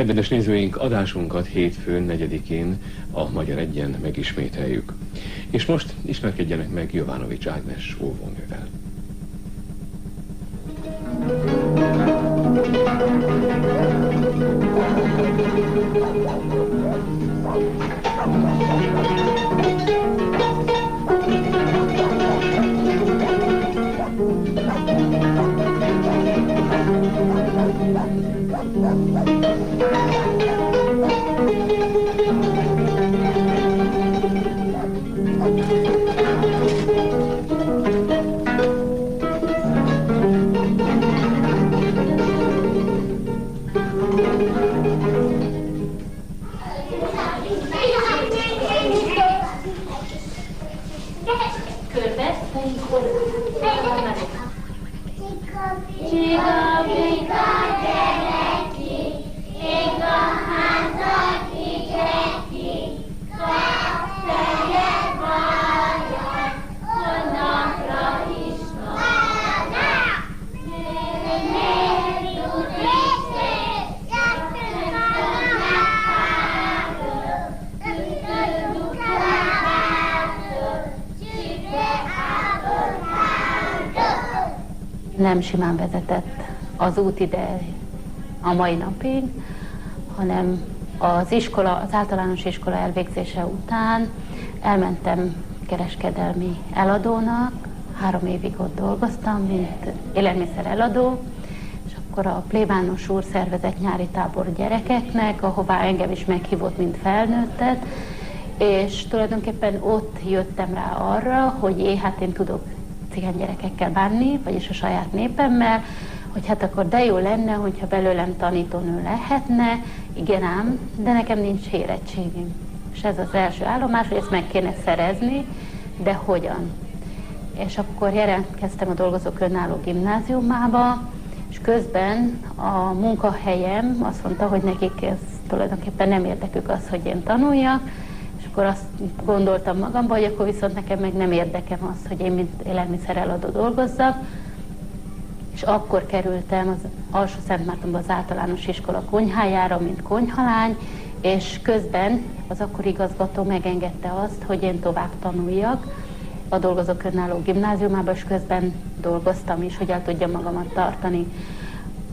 Kedves nézőink, adásunkat hétfőn 4-én a Magyar Egyen megismételjük. És most ismerkedjenek meg Jovanovics Ágnes óvónővel. Nem simán vezetett az út ide a mai napig, hanem az általános iskola elvégzése után elmentem kereskedelmi eladónak, 3 évig ott dolgoztam, mint élelmiszer eladó, és akkor a plébános úr szervezett nyári tábor gyerekeknek, ahová engem is meghívott, mint felnőttet, és tulajdonképpen ott jöttem rá arra, hogy hát én tudok cigány gyerekekkel bánni, vagyis a saját népemmel, hogy hát akkor de jó lenne, hogyha belőlem tanítónő lehetne, igen ám, de nekem nincs érettségim. És ez az első állomás, hogy ezt meg kéne szerezni, de hogyan? És akkor jelentkeztem a Dolgozók Önálló Gimnáziumába, és közben a munkahelyem azt mondta, hogy nekik ez tulajdonképpen nem érdekük az, hogy én tanuljak, és akkor azt gondoltam magamba, hogy akkor viszont nekem meg nem érdekem az, hogy én mint élelmiszereladó dolgozzak, és akkor kerültem az Alsó-Szentmártonba az általános iskola konyhájára, mint konyhalány, és közben az akkori igazgató megengedte azt, hogy én tovább tanuljak a Dolgozók Önálló Gimnáziumában, és közben dolgoztam is, hogy el tudjam magamat tartani.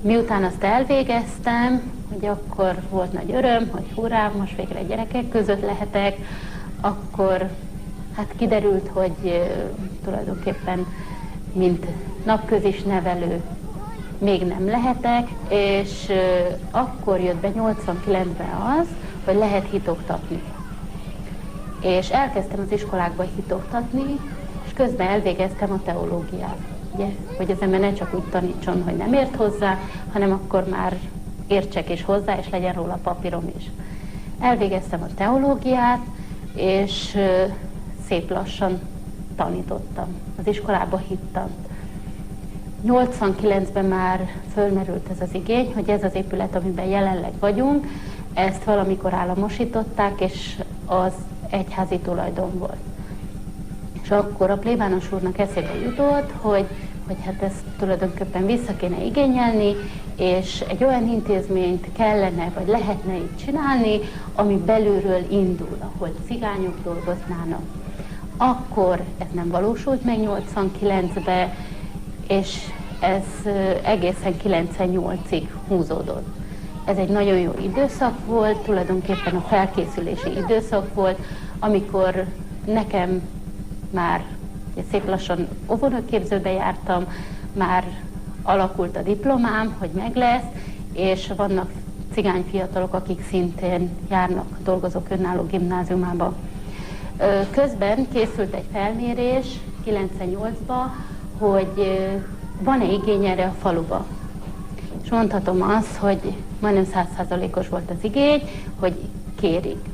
Miután azt elvégeztem, hogy akkor volt nagy öröm, hogy hurrá, most végre gyerekek között lehetek, akkor hát kiderült, hogy tulajdonképpen mint napközis nevelő még nem lehetek, és akkor jött be 89-ben az, hogy lehet hitoktatni. És elkezdtem az iskolákba hitoktatni, és közben elvégeztem a teológiát. Ugye? Hogy az ember ne csak úgy tanítson, hogy nem ért hozzá, hanem akkor már értsek is hozzá, és legyen róla papírom is. Elvégeztem a teológiát, és szép lassan tanítottam. Az iskolába hittam. 89-ben már fölmerült ez az igény, hogy ez az épület, amiben jelenleg vagyunk, ezt valamikor államosították, és az egyházi tulajdon volt. És akkor a plébános úrnak eszébe jutott, hogy hát ezt tulajdonképpen vissza kéne igényelni, és egy olyan intézményt kellene, vagy lehetne itt csinálni, ami belülről indul, ahol cigányok dolgoznának. Akkor ez nem valósult meg 89-ben, és ez egészen 98-ig húzódott. Ez egy nagyon jó időszak volt, tulajdonképpen a felkészülési időszak volt, amikor nekem már szép lassan óvónőképzőbe jártam, már alakult a diplomám, hogy meg lesz, és vannak cigány fiatalok, akik szintén járnak, Dolgozók Önálló Gimnáziumába. Közben készült egy felmérés 98-ban, hogy van-e igény erre a faluba. És mondhatom azt, hogy majdnem 100%-os volt az igény, hogy kérik.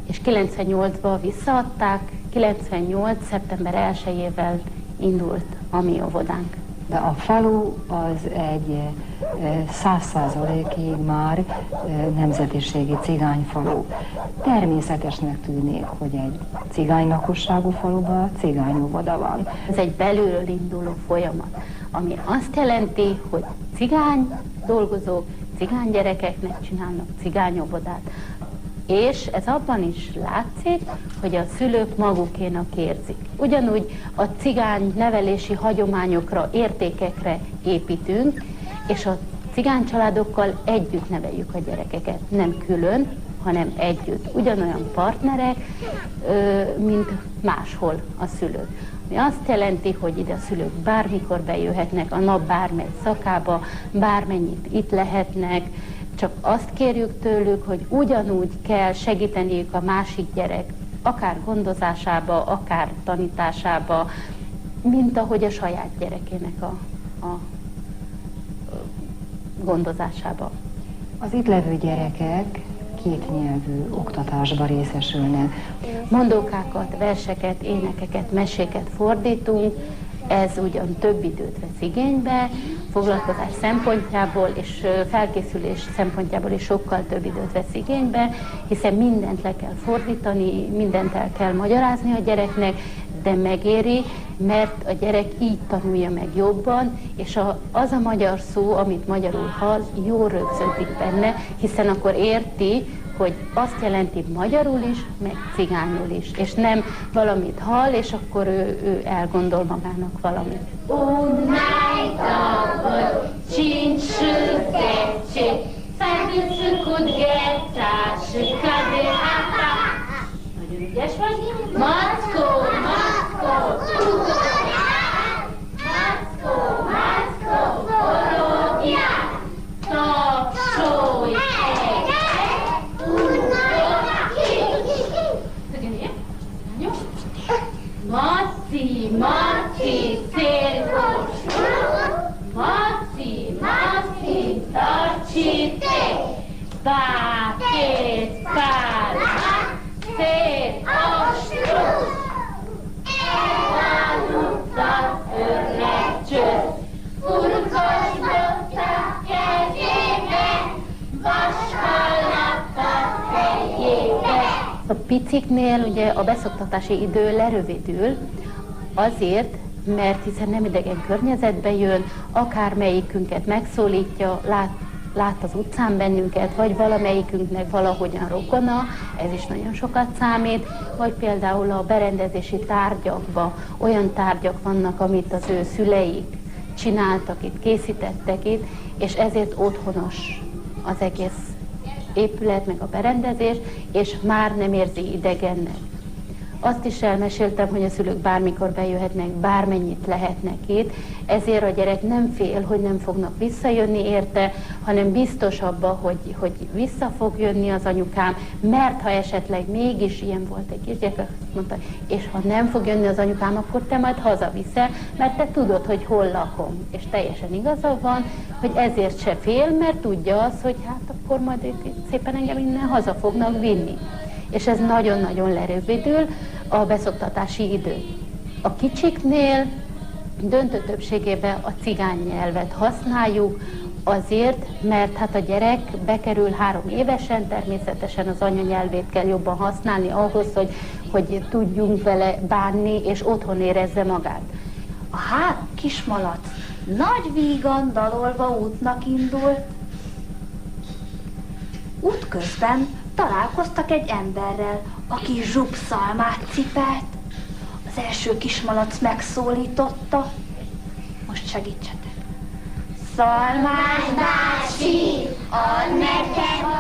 És 98-ban visszaadták, 98. szeptember 1-ével indult a mi óvodánk. De a falu az egy 100%-ig már nemzetiségi cigányfalu. Természetesnek tűnik, hogy egy cigány lakosságú faluban cigányóvoda van. Ez egy belülről induló folyamat, ami azt jelenti, hogy cigány dolgozók cigány gyerekeknek csinálnak cigányóvodát. És ez abban is látszik, hogy a szülők magukénak érzik. Ugyanúgy a cigány nevelési hagyományokra, értékekre építünk, és a cigány családokkal együtt neveljük a gyerekeket, nem külön, hanem együtt. Ugyanolyan partnerek, mint máshol a szülők. Mi azt jelenti, hogy ide a szülők bármikor bejöhetnek, a nap bármely szakába, bármennyit itt lehetnek, csak azt kérjük tőlük, hogy ugyanúgy kell segíteniük a másik gyerek, akár gondozásába, akár tanításába, mint ahogy a saját gyerekének a gondozásába. Az itt levő gyerekek kétnyelvű oktatásba részesülnek. Mondókákat, verseket, énekeket, meséket fordítunk, ez ugyan több időt vesz igénybe, foglalkozás szempontjából és felkészülés szempontjából is sokkal több időt vesz igénybe, hiszen mindent le kell fordítani, mindent el kell magyarázni a gyereknek, de megéri, mert a gyerek így tanulja meg jobban, és az a magyar szó, amit magyarul hall, jól rögződik benne, hiszen akkor érti, hogy azt jelenti magyarul is, meg cigányul is, és nem valamit hall, és akkor ő elgondol magának valamit. Nagyon ügyes vagy. Mackó, mackó, mackó, mackó, forogják, tapsolj, Maci, Maci, szélkos, Maci, Maci, tartsíték, pákét, pár, szép, astrus, elválultat, örlegcsőt, furkos bottak kezébe, vaskallattak fejébe. A piciknél ugye a beszoktatási idő lerövidül, azért, mert hiszen nem idegen környezetbe jön, akármelyikünket megszólítja, lát az utcán bennünket, vagy valamelyikünknek valahogyan rokona, ez is nagyon sokat számít, vagy például a berendezési tárgyakban olyan tárgyak vannak, amit az ő szüleik csináltak itt, készítettek itt, és ezért otthonos az egész épület, meg a berendezés, és már nem érzi idegennek. Azt is elmeséltem, hogy a szülők bármikor bejöhetnek, bármennyit lehetnek itt, ezért a gyerek nem fél, hogy nem fognak visszajönni érte, hanem biztos abban, hogy vissza fog jönni az anyukám, mert ha esetleg mégis ilyen volt egy kisgyerek, azt mondta, és ha nem fog jönni az anyukám, akkor te majd hazaviszel, mert te tudod, hogy hol lakom. És teljesen igaza van, hogy ezért se fél, mert tudja azt, hogy hát akkor majd szépen engem innen haza fognak vinni. És ez nagyon-nagyon lerövidül a beszoktatási idő. A kicsiknél döntő többségében a cigány nyelvet használjuk, azért, mert hát a gyerek bekerül 3 évesen, természetesen az anyanyelvét kell jobban használni ahhoz, hogy tudjunk vele bánni, és otthon érezze magát. A kismalac nagy vígan dalolva útnak indult. Útközben találkoztak egy emberrel, aki zsubszalmát cipelt. Az első kismalac megszólította. Most segítsetek. Szalmás bácsi, add nekem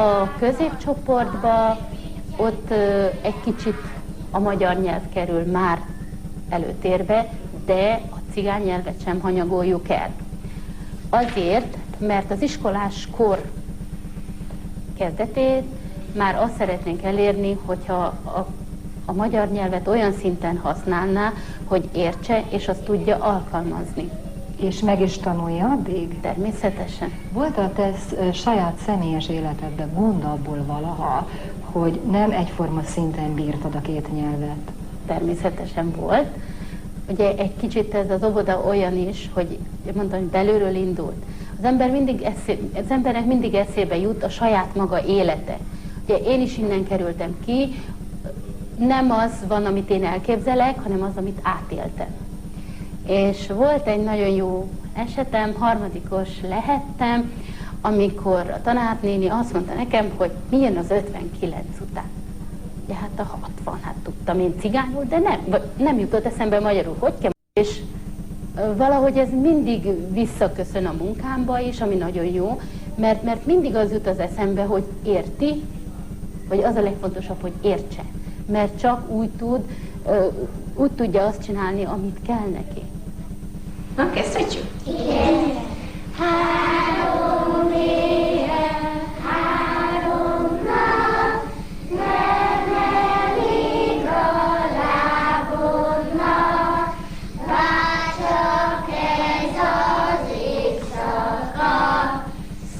a középcsoportba ott egy kicsit a magyar nyelv kerül már előtérbe, de a cigány nyelvet sem hanyagoljuk el. Azért, mert az iskolás kor kezdetét már azt szeretnénk elérni, hogyha a magyar nyelvet olyan szinten használná, hogy értse, és azt tudja alkalmazni. És meg is tanulja addig? Természetesen. Volt a te saját személyes életedben gond abból valaha, hogy nem egyforma szinten bírtad a két nyelvet? Természetesen volt. Ugye egy kicsit ez az óvoda olyan is, hogy mondtam, hogy belülről indult. Az embernek mindig eszébe jut a saját maga élete. Ugye én is innen kerültem ki, nem az van, amit én elképzelek, hanem az, amit átéltem. És volt egy nagyon jó esetem, harmadikos lehettem, amikor a tanárnéni azt mondta nekem, hogy mi jön az 59 után. Ja, hát a 60, hát tudtam én cigányul, de nem jutott eszembe magyarul, hogy kell. És valahogy ez mindig visszaköszön a munkámba is, ami nagyon jó, mert mindig az jut az eszembe, hogy érti, vagy az a legfontosabb, hogy értse. Mert csak úgy tudja azt csinálni, amit kell neki. Na, kezdhetjük? Igen. 3 éjjel, 3 nap, nem elég a lábodnak, bárcsak ez az éjszaka,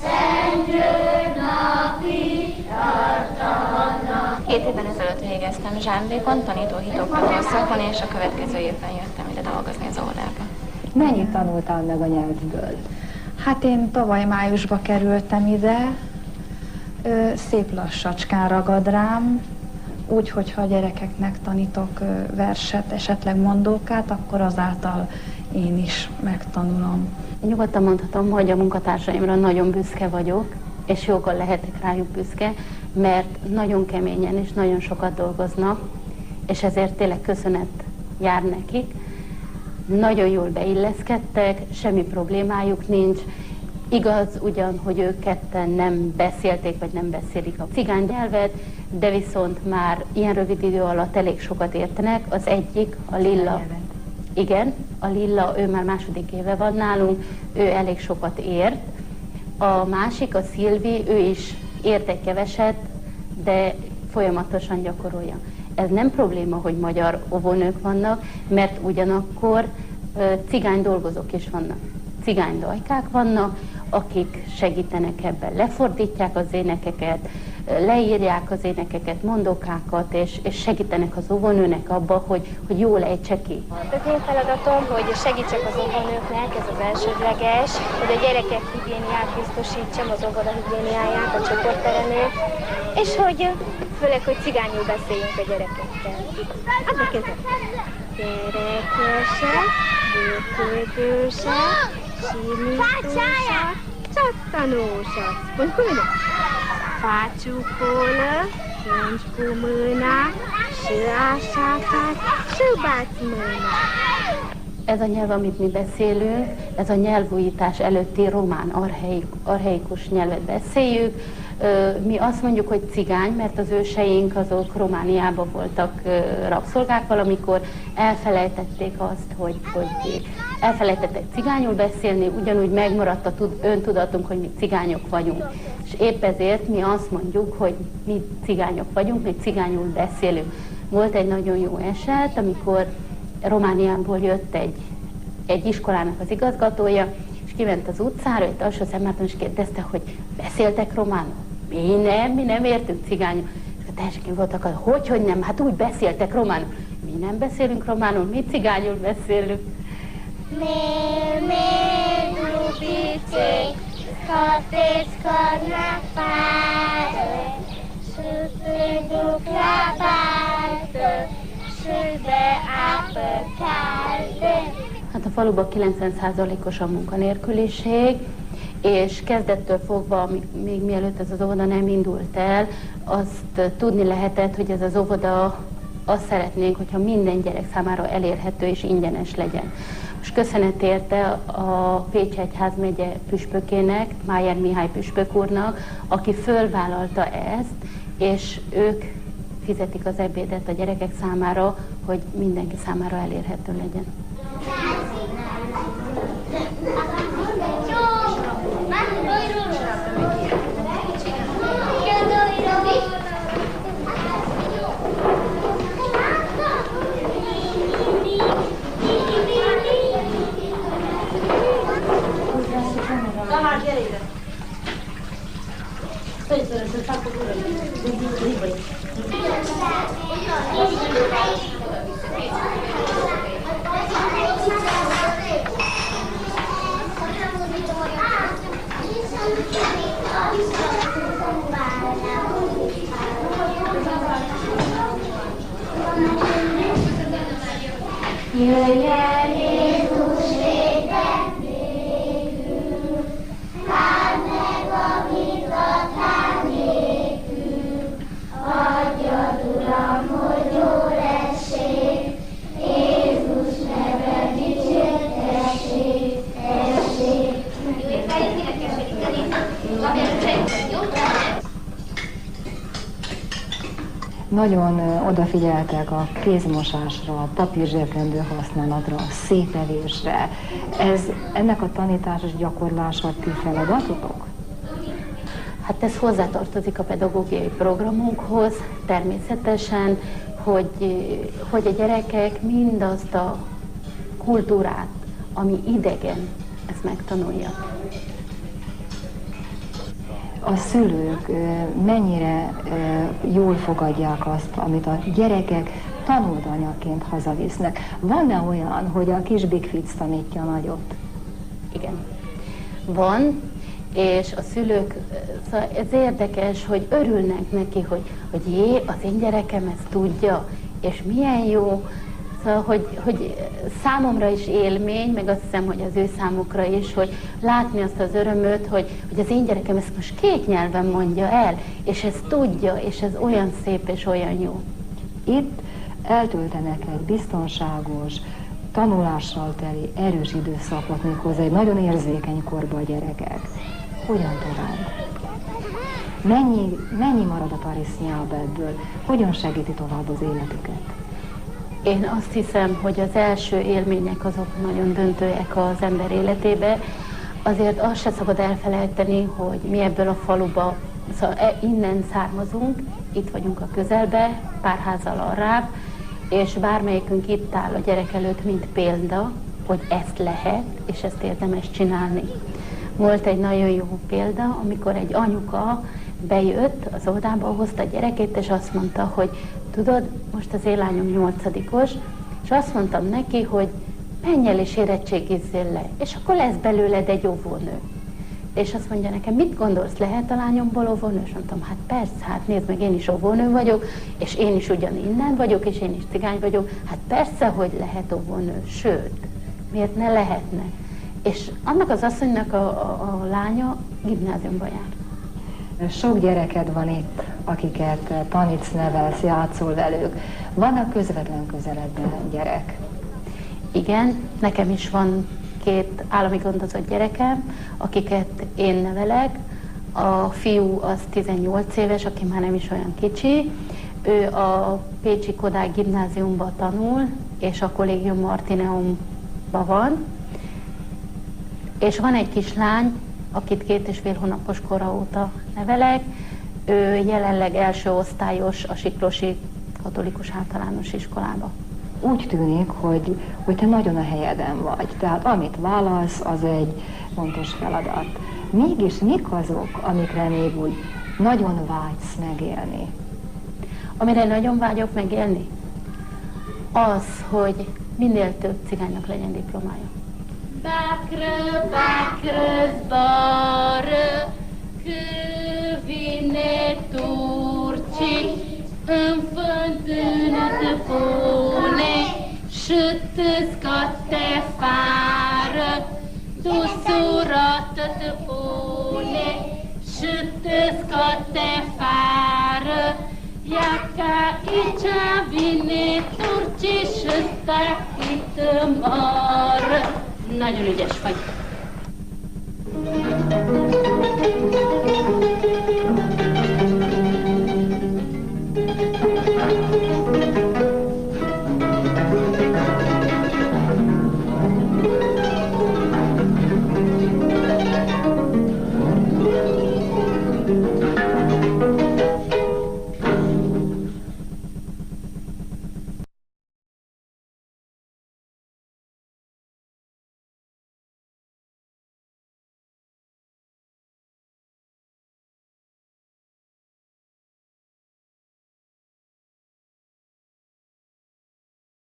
szentről napig tartanak. 7 évvel ezelőtt végeztem Zsámbékon, tanítóhitóktató szakon, és a következő évben jöttem ide dolgozni az óvodába. Mennyit tanultál meg a nyelvből? Hát én tavaly májusba kerültem ide, szép lassacskán ragad rám, úgy, hogyha a gyerekeknek tanítok verset, esetleg mondókát, akkor azáltal én is megtanulom. Nyugodtan mondhatom, hogy a munkatársaimra nagyon büszke vagyok, és joggal lehetek rájuk büszke, mert nagyon keményen és nagyon sokat dolgoznak, és ezért tényleg köszönet jár nekik. Nagyon jól beilleszkedtek, semmi problémájuk nincs. Igaz ugyan, hogy ők ketten nem beszélték, vagy nem beszélik a cigány nyelvet, de viszont már ilyen rövid idő alatt elég sokat értenek. Az egyik, a Lilla. Igen, a Lilla, ő már második éve van nálunk, ő elég sokat ért. A másik, a Szilvi, ő is ért egy keveset, de folyamatosan gyakorolja. Ez nem probléma, hogy magyar óvónők vannak, mert ugyanakkor cigány dolgozók is vannak. Cigány dajkák vannak, akik segítenek ebben, lefordítják az énekeket, leírják az énekeket, mondókákat, és segítenek az óvónőnek abba, hogy jól ejtse ki. Az én feladatom, hogy segítsek az óvónőknek, ez az elsődleges, hogy a gyerekek higiéniát biztosítsam, az óvoda higiéniáját, a csoportteremét, és hogy főleg, hogy cigányul beszéljünk a gyerekekkel. Add a kezed! Gyerekesek, bőködősek, simítósak, csattanósak. Mondj komolyan! Fácsúkolă, plângi cu mâna și așa faci și bați mâna. Ez a nyelv, amit mi beszélünk, ez a nyelvújítás előtti román, archaikus nyelvet beszéljük. Mi azt mondjuk, hogy cigány, mert az őseink azok Romániában voltak rabszolgák, valamikor elfelejtették azt, hogy elfelejtettek cigányul beszélni, ugyanúgy megmaradt a öntudatunk, hogy mi cigányok vagyunk. És épp ezért mi azt mondjuk, hogy mi cigányok vagyunk, mi cigányul beszélünk. Volt egy nagyon jó eset, amikor Romániából jött egy iskolának az igazgatója, és kiment az utcára, egy alsó szemláton, és kérdezte, hogy beszéltek románul? Mi nem értünk cigányul. És a teljesen voltak, hogy nem, hát úgy beszéltek románul. Mi nem beszélünk románul, mi cigányul beszélünk. Lubice, scoteți-o la fară și se duc la baltă și de apă caldă. Hát a faluban 90%-os a munkanélküliség, és kezdettől fogva, még mielőtt ez az óvoda nem indult el, azt tudni lehetett, hogy ez az óvoda, azt szeretnénk, hogyha minden gyerek számára elérhető és ingyenes legyen. Most köszönet érte a Pécsi Egyházmegye püspökének, Májer Mihály püspök úrnak, aki fölvállalta ezt, és ők fizetik az ebédet a gyerekek számára, hogy mindenki számára elérhető legyen. Jöjj el, Jézus, létem végül, áld meg nagyon odafigyeltek a kézmosásra, a papírzsebkendő használatra, a szételésre. Ennek a tanítás és gyakorlása a ti feladatotok? Hát ez hozzátartozik a pedagógiai programunkhoz, természetesen, hogy a gyerekek mindazt a kultúrát, ami idegen, ezt megtanulják. A szülők mennyire jól fogadják azt, amit a gyerekek tanult anyagként hazavisznek? Van-e olyan, hogy a kis Big Fitz tanítja nagyot? Igen. Van, és a szülők, szóval ez érdekes, hogy örülnek neki, hogy jé, az én gyerekem ezt tudja, és milyen jó. Szóval, hogy számomra is élmény, meg azt hiszem, hogy az ő számukra is, hogy látni azt az örömöt, hogy az én gyerekem ezt most 2 nyelven mondja el, és ezt tudja, és ez olyan szép és olyan jó. Itt eltöltenek egy biztonságos, tanulással teli, erős időszakot, méghozzá egy nagyon érzékeny korba a gyerekek. Hogyan tovább? Mennyi marad a Paris nyelv ebből? Hogyan segíti tovább az életüket? Én azt hiszem, hogy az első élmények azok nagyon döntőek az ember életébe. Azért azt se szabad elfelejteni, hogy mi ebből a faluba, szóval innen származunk, itt vagyunk a közelbe, pár házzal arrább, és bármelyikünk itt áll a gyerek előtt, mint példa, hogy ezt lehet, és ezt érdemes csinálni. Volt egy nagyon jó példa, amikor egy anyuka bejött az óvodába, hozta a gyerekét, és azt mondta, hogy tudod, most az én lányom 8-os, és azt mondtam neki, hogy menj el és érettségizzél le, és akkor lesz belőled egy óvónő. És azt mondja nekem, mit gondolsz, lehet a lányomból óvónő? És mondtam, hát persze, hát nézd meg, én is óvónő vagyok, és én is ugyaninnen vagyok, és én is cigány vagyok, hát persze, hogy lehet óvónő, sőt, miért ne lehetne? És annak az asszonynak a lánya gimnáziumba jár. Sok gyereked van itt, akiket tanítsz, nevelsz, játszol velük. Vannak közvetlen közeledben gyerek? Igen, nekem is van 2 állami gondozott gyerekem, akiket én nevelek. A fiú az 18 éves, aki már nem is olyan kicsi. Ő a Pécsi Kodály gimnáziumban tanul, és a Collegium Martineumban van. És van egy kislány, akit 2,5 hónapos kora óta nevelek. Ő jelenleg első osztályos a Siklósi Katolikus Általános Iskolába. Úgy tűnik, hogy te nagyon a helyeden vagy. Tehát amit válasz, az egy fontos feladat. Mégis mik azok, amikre még úgy nagyon vágysz megélni? Amire nagyon vágyok megélni? Az, hogy minél több cigánynak legyen diplomája. Bacră zboară, că vine turcii, în fântână te pune și te scoate afară. Tu surată te pune și te scoate afară. Iar ca aici vine turcii și stai te moară. Nagyon ügyes vagy.